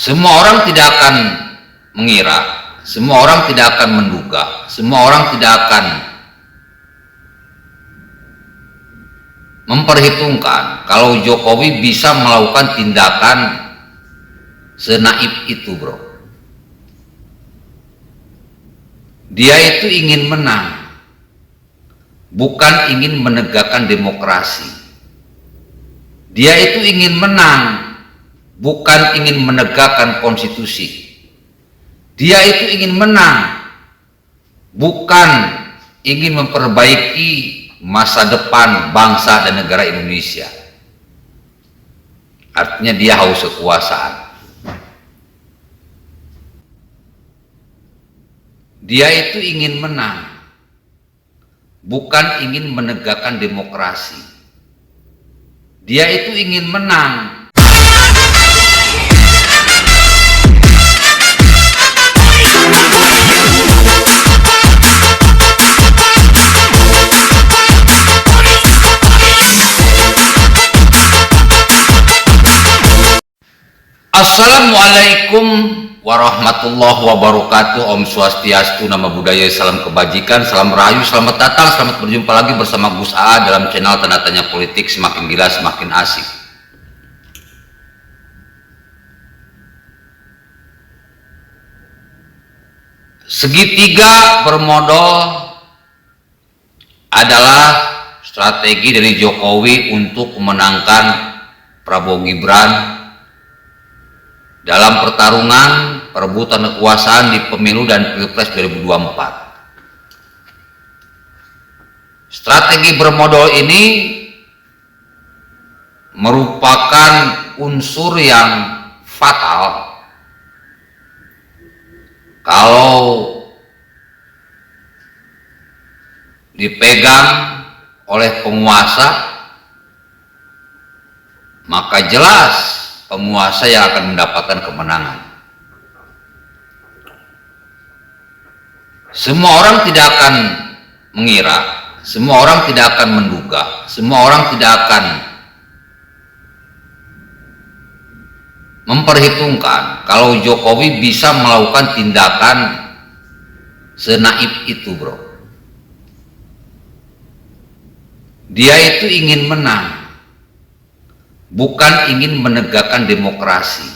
Semua orang tidak akan mengira, semua orang tidak akan menduga, semua orang tidak akan memperhitungkan kalau Jokowi bisa melakukan tindakan senaif itu, bro. Dia itu ingin menang, bukan ingin menegakkan demokrasi. Dia itu ingin menang, bukan ingin menegakkan konstitusi. Dia itu ingin menang, bukan ingin memperbaiki masa depan bangsa dan negara Indonesia. Artinya dia haus kekuasaan. Dia itu ingin menang, bukan ingin menegakkan demokrasi. Dia itu ingin menang. Assalamualaikum warahmatullahi wabarakatuh. Om Swastiastu, Nama Budaya, salam kebajikan, salam rahayu, selamat datang, selamat berjumpa lagi bersama Gus A dalam channel Tanda Tanya Politik, semakin gila semakin asik. Segitiga bermodal adalah strategi dari Jokowi untuk memenangkan Prabowo Gibran dalam pertarungan perebutan kekuasaan di pemilu dan pilpres 2024. Strategi bermodal ini merupakan unsur yang fatal kalau dipegang oleh penguasa, maka jelas penguasa yang akan mendapatkan kemenangan. Semua orang tidak akan mengira, semua orang tidak akan menduga, semua orang tidak akan memperhitungkan kalau Jokowi bisa melakukan tindakan senaif itu, bro. Dia itu ingin menang, bukan ingin menegakkan demokrasi.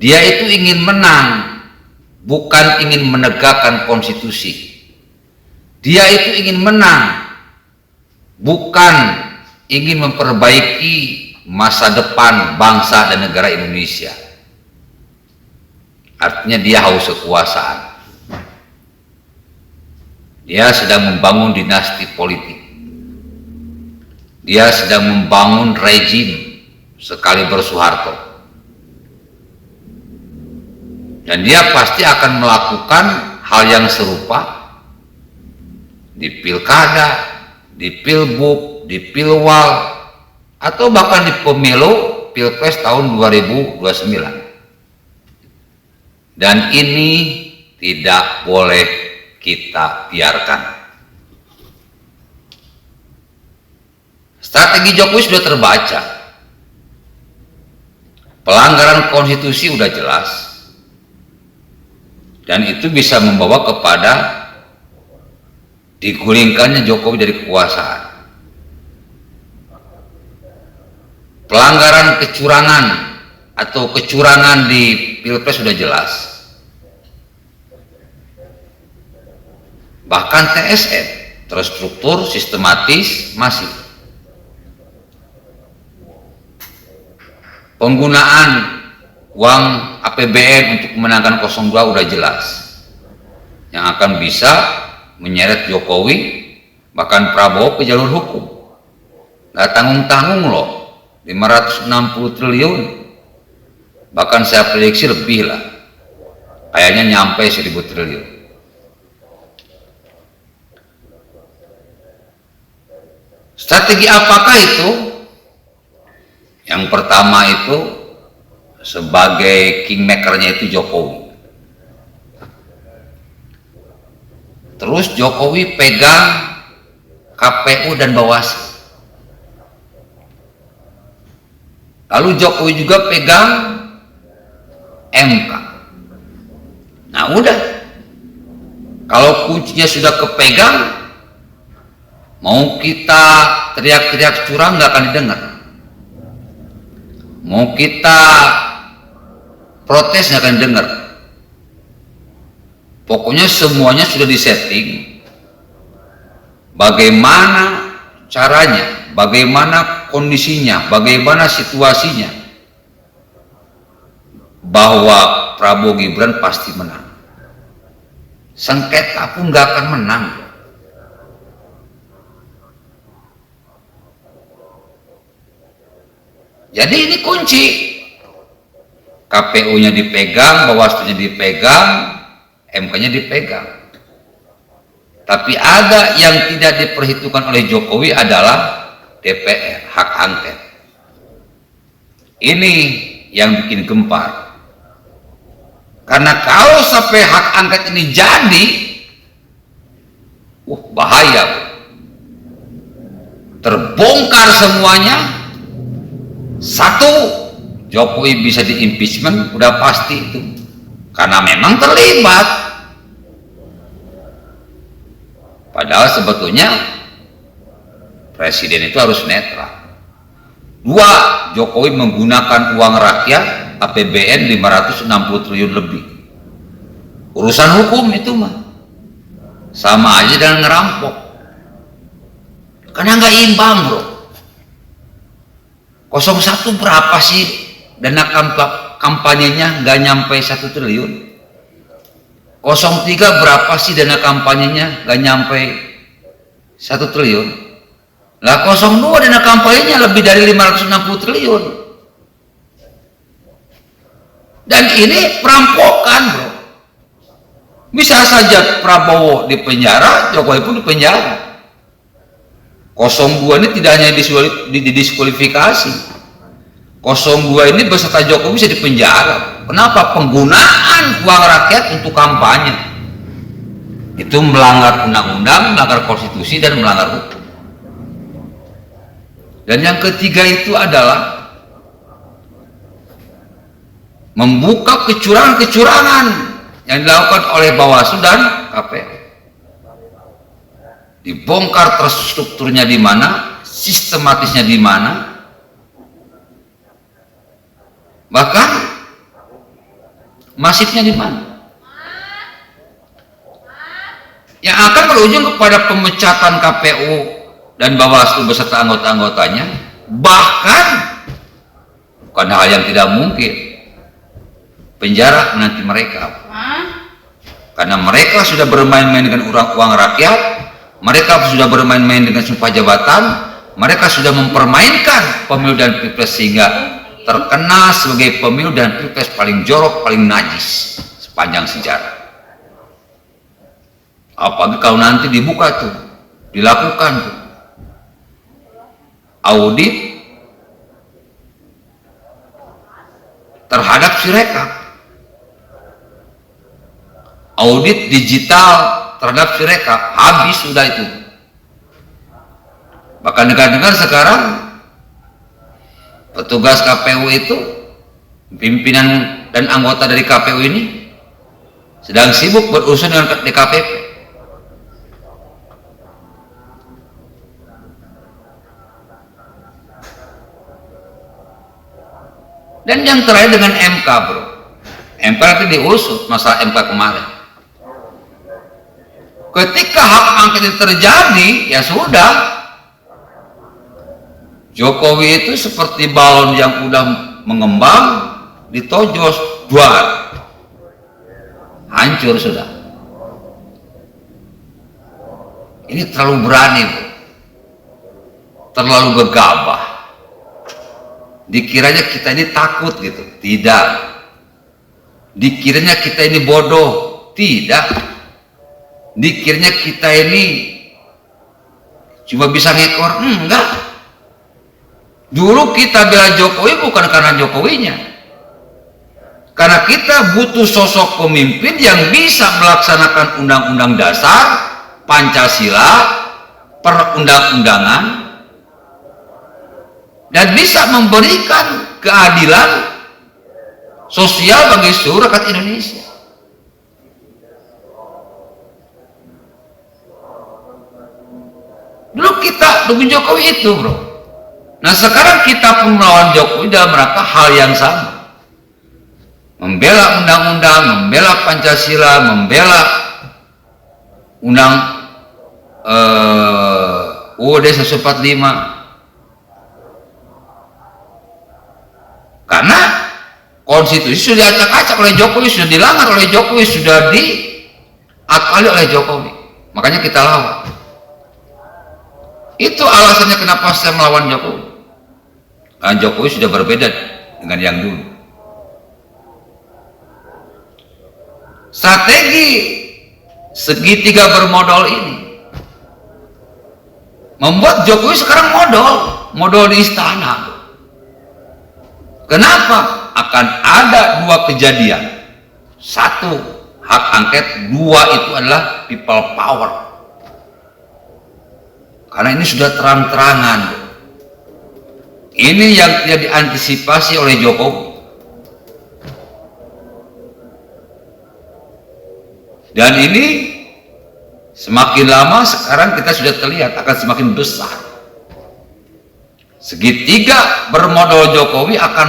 Dia itu ingin menang, bukan ingin menegakkan konstitusi. Dia itu ingin menang, bukan ingin memperbaiki masa depan bangsa dan negara Indonesia. Artinya dia haus kekuasaan. Dia sedang membangun dinasti politik. Dia sedang membangun rejim sekaliber Soeharto. Dan dia pasti akan melakukan hal yang serupa di pilkada, di pilbub, di pilwal, atau bahkan di pemilu pilpres tahun 2029. Dan ini tidak boleh kita biarkan. Strategi Jokowi sudah terbaca. Pelanggaran konstitusi sudah jelas. Dan itu bisa membawa kepada digulingkannya Jokowi dari kekuasaan. Pelanggaran kecurangan atau kecurangan di pilpres sudah jelas. Bahkan TSN terstruktur, sistematis, masif. Penggunaan uang APBN untuk memenangkan 02 udah jelas, yang akan bisa menyeret Jokowi bahkan Prabowo ke jalur hukum. Nggak tanggung-tanggung loh, 560 triliun, bahkan saya prediksi lebih lah, kayaknya nyampe 1000 triliun. Strategi apakah itu? Yang pertama itu sebagai kingmakernya itu Jokowi. Terus Jokowi pegang KPU dan Bawaslu. Lalu Jokowi juga pegang MK. Nah udah, kalau kuncinya sudah kepegang, mau kita teriak-teriak curang nggak akan didengar, mau kita protes nggak akan didengar. Pokoknya semuanya sudah disetting. Bagaimana caranya, bagaimana kondisinya, bagaimana situasinya, bahwa Prabowo Gibran pasti menang. Sengketa pun nggak akan menang. Jadi ini kunci. KPU-nya dipegang, Bawaslu-nya dipegang, MK-nya dipegang. Tapi ada yang tidak diperhitungkan oleh Jokowi adalah DPR, hak angket. Ini yang bikin gempar. Karena kalau sampai hak angket ini jadi, bahaya. Terbongkar semuanya. Satu, Jokowi bisa di-impeachment, udah pasti itu. Karena memang terlibat. Padahal sebetulnya presiden itu harus netral. Dua, Jokowi menggunakan uang rakyat APBN 560 triliun lebih. Urusan hukum itu mah sama aja dengan ngerampok. Karena nggak imbang, bro. 01 berapa sih dana kampanyenya, nggak nyampe 1 triliun. 03 berapa sih dana kampanyenya, nggak nyampe 1 triliun. Lah 02 dana kampanyenya lebih dari 560 triliun. Dan ini perampokan, bro. Bisa saja Prabowo di penjara, Jokowi pun di penjara. 02 ini tidak hanya didiskualifikasi. 02 ini beserta Jokowi bisa dipenjara. Kenapa? Penggunaan uang rakyat untuk kampanye. Itu melanggar undang-undang, melanggar konstitusi, dan melanggar hukum. Dan yang ketiga itu adalah membuka kecurangan-kecurangan yang dilakukan oleh Bawaslu dan KPU. Dibongkar terstrukturnya di mana, sistematisnya di mana, bahkan masifnya di mana, yang akan berujung kepada pemecatan KPU dan Bawaslu beserta anggota-anggotanya. Bahkan bukan hal yang tidak mungkin, penjara menanti mereka, karena mereka sudah bermain-main dengan uang rakyat, mereka sudah bermain-main dengan sumpah jabatan, mereka sudah mempermainkan pemilu dan pilpres sehingga terkenal sebagai pemilu dan pilpres paling jorok, paling najis sepanjang sejarah. Apalagi kalau nanti dibuka tuh, dilakukan tuh audit terhadap Sirekap, audit digital terhadap Sirekap, habis sudah itu. Bahkan dengar-dengar sekarang petugas KPU itu, pimpinan dan anggota dari KPU ini sedang sibuk berurusan dengan DKPP. Dan yang terakhir dengan MK, bro. MK itu diusut masalah MK kemarin. Ketika hak angket itu terjadi, ya sudah. Jokowi itu seperti balon yang udah mengembang, ditojos, duar, hancur sudah. Ini terlalu berani, bro. Terlalu gegabah. Dikiranya kita ini takut gitu, tidak. Dikiranya kita ini bodoh, tidak. Dikiranya kita ini cuma bisa ngekor, enggak. Dulu kita bela Jokowi bukan karena Jokowinya, karena kita butuh sosok pemimpin yang bisa melaksanakan undang-undang dasar, Pancasila, perundang-undangan, dan bisa memberikan keadilan sosial bagi seluruh rakyat Indonesia. Dulu kita dukung Jokowi itu, bro. Nah sekarang kita pun melawan Jokowi dalam rangka hal yang sama, membela undang-undang, membela Pancasila, membela undang UUD 145. Karena konstitusi sudah acak-acak oleh Jokowi, sudah dilanggar oleh Jokowi, sudah diakali oleh Jokowi. Makanya kita lawan. Itu alasannya kenapa saya melawan Jokowi. Karena Jokowi sudah berbeda dengan yang dulu. Strategi segitiga bermodal ini membuat Jokowi sekarang modal di istana. Kenapa? Akan ada dua kejadian. Satu, hak angket. Dua, itu adalah people power. Karena ini sudah terang-terangan. Ini yang tidak diantisipasi oleh Jokowi. Dan ini semakin lama sekarang kita sudah terlihat akan semakin besar. Segitiga bermodal Jokowi akan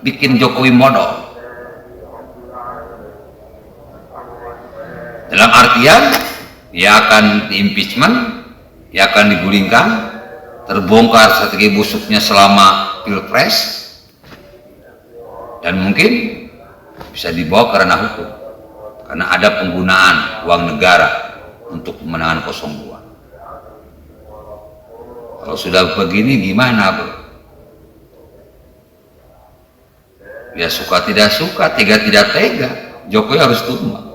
bikin Jokowi modal. Dalam artian dia akan di-impeachment, dia akan digulingkan, terbongkar strategi busuknya selama Pilpres, dan mungkin bisa dibawa ke ranah hukum karena ada penggunaan uang negara untuk pemenangan 02. Kalau sudah begini gimana, bro? Ya suka tidak suka, tega tidak tega, Jokowi harus tumbang.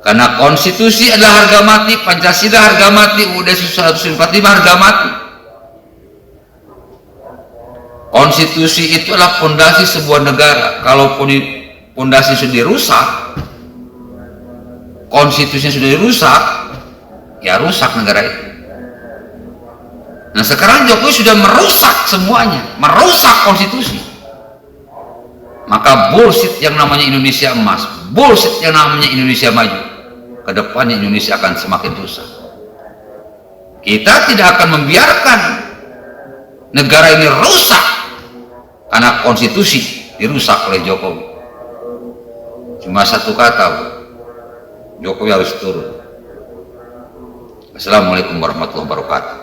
Karena konstitusi adalah harga mati, Pancasila harga mati, UUD 145 harga mati. Konstitusi itu adalah fondasi sebuah negara. Kalau fondasi sudah dirusak, konstitusinya sudah dirusak, ya rusak negara itu. Nah sekarang Jokowi sudah merusak semuanya, merusak konstitusi. Maka bullshit yang namanya Indonesia emas, bullshit yang namanya Indonesia maju, kedepannya Indonesia akan semakin rusak. Kita tidak akan membiarkan negara ini rusak karena konstitusi dirusak oleh Jokowi. Cuma satu kata, Jokowi harus turun. Assalamualaikum warahmatullahi wabarakatuh.